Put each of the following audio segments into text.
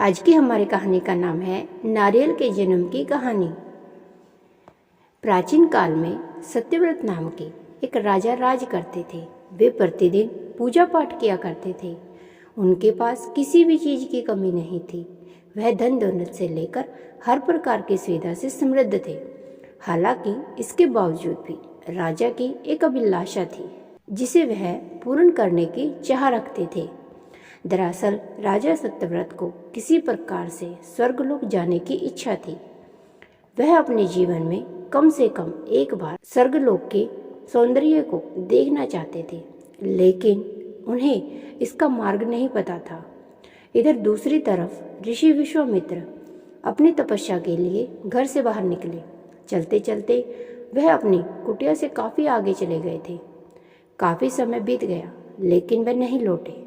आज की हमारी कहानी का नाम है नारियल के जन्म की कहानी। प्राचीन काल में सत्यव्रत नाम के एक राजा राज करते थे। वे प्रतिदिन पूजा पाठ किया करते थे। उनके पास किसी भी चीज की कमी नहीं थी। वह धन दौलत से लेकर हर प्रकार की सुविधा से समृद्ध थे। हालांकि इसके बावजूद भी राजा की एक अभिलाषा थी जिसे वह पूर्ण करने की चाह रखते थे। दरअसल राजा सत्यव्रत को किसी प्रकार से स्वर्गलोक जाने की इच्छा थी। वह अपने जीवन में कम से कम एक बार स्वर्गलोक के सौंदर्य को देखना चाहते थे, लेकिन उन्हें इसका मार्ग नहीं पता था। इधर दूसरी तरफ ऋषि विश्वामित्र अपनी तपस्या के लिए घर से बाहर निकले। चलते चलते वह अपनी कुटिया से काफी आगे चले गए थे। काफी समय बीत गया लेकिन वह नहीं लौटे।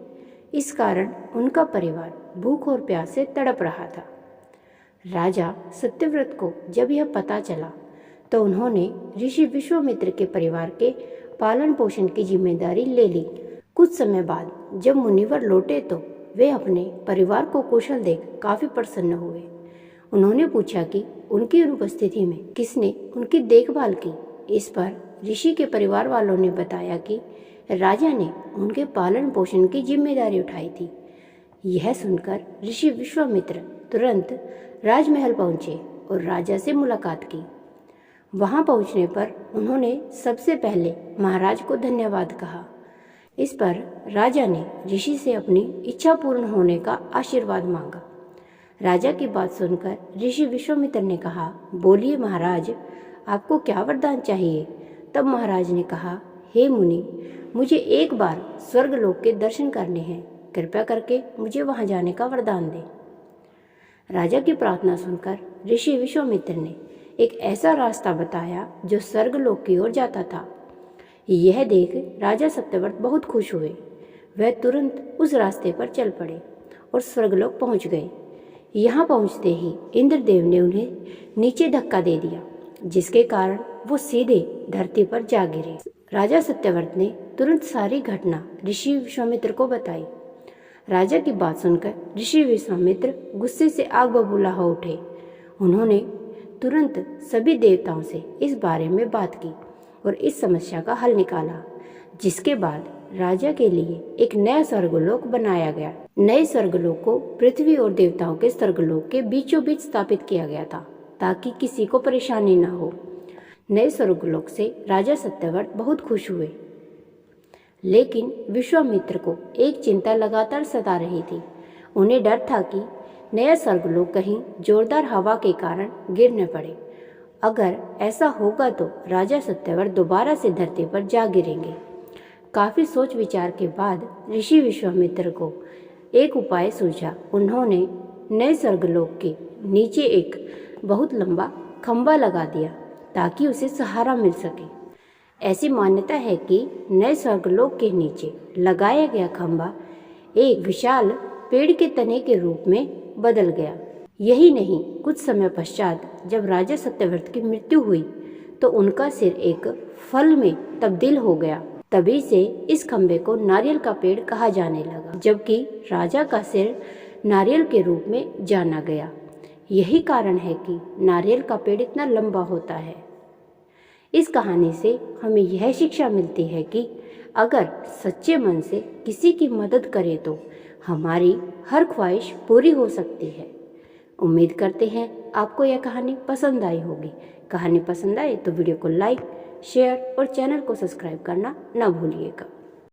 इस कारण उनका परिवार भूख और प्यास से तड़प रहा था। राजा सत्यव्रत को जब यह पता चला तो उन्होंने ऋषि विश्वामित्र के परिवार के पालन पोषण की जिम्मेदारी ले ली। कुछ समय बाद जब मुनिवर लौटे तो वे अपने परिवार को कुशल देख काफी प्रसन्न हुए। उन्होंने पूछा कि उनकी अनुपस्थिति में किसने उनकी देखभाल की। इस पर ऋषि के परिवार वालों ने बताया कि राजा ने उनके पालन पोषण की जिम्मेदारी उठाई थी। यह सुनकर ऋषि विश्वामित्र तुरंत राजमहल पहुंचे और राजा से मुलाकात की। वहां पहुंचने पर उन्होंने सबसे पहले महाराज को धन्यवाद कहा। इस पर राजा ने ऋषि से अपनी इच्छा पूर्ण होने का आशीर्वाद मांगा। राजा की बात सुनकर ऋषि विश्वामित्र ने कहा, बोलिए महाराज, आपको क्या वरदान चाहिए। तब महाराज ने कहा, हे मुनि, मुझे एक बार स्वर्गलोक के दर्शन करने हैं। कृपया करके मुझे वहां जाने का वरदान दें। राजा की प्रार्थना सुनकर ऋषि विश्वामित्र ने एक ऐसा रास्ता बताया जो स्वर्गलोक की ओर जाता था। यह देख राजा सत्यव्रत बहुत खुश हुए। वह तुरंत उस रास्ते पर चल पड़े और स्वर्गलोक पहुंच गए। यहाँ पहुंचते ही इंद्रदेव ने उन्हें नीचे धक्का दे दिया, जिसके कारण वो सीधे धरती पर जा गिरे। राजा सत्यव्रत ने तुरंत सारी घटना ऋषि विश्वामित्र को बताई। राजा की बात सुनकर ऋषि विश्वामित्र गुस्से से आग बबूला हो उठे। उन्होंने तुरंत सभी देवताओं से इस बारे में बात की और इस समस्या का हल निकाला, जिसके बाद राजा के लिए एक नया स्वर्गलोक बनाया गया। नए स्वर्गलोक को पृथ्वी और देवताओं के स्वर्गलोक के बीचों बीच स्थापित किया गया था ताकि किसी को परेशानी न हो। नए स्वर्गलोक से राजा सत्यव्रत बहुत खुश हुए, लेकिन विश्वामित्र को एक चिंता लगातार सता रही थी। उन्हें डर था कि नया स्वर्गलोक कहीं जोरदार हवा के कारण गिर न पड़े। अगर ऐसा होगा तो राजा सत्यव्रत दोबारा से धरती पर जा गिरेंगे। काफी सोच विचार के बाद ऋषि विश्वामित्र को एक उपाय सूझा। उन्होंने नए स्वर्गलोक के नीचे एक बहुत लंबा खंभा लगा दिया ताकि उसे सहारा मिल सके। ऐसी मान्यता है कि नए स्वर्गलोक के नीचे लगाया गया खंभा एक विशाल पेड़ के तने के रूप में बदल गया। यही नहीं, कुछ समय पश्चात जब राजा सत्यव्रत की मृत्यु हुई तो उनका सिर एक फल में तब्दील हो गया। तभी से इस खंभे को नारियल का पेड़ कहा जाने लगा, जबकि राजा का सिर नारियल के रूप में जाना गया। यही कारण है कि नारियल का पेड़ इतना लंबा होता है। इस कहानी से हमें यह शिक्षा मिलती है कि अगर सच्चे मन से किसी की मदद करें तो हमारी हर ख्वाहिश पूरी हो सकती है। उम्मीद करते हैं आपको यह कहानी पसंद आई होगी। कहानी पसंद आए तो वीडियो को लाइक, शेयर और चैनल को सब्सक्राइब करना न भूलिएगा।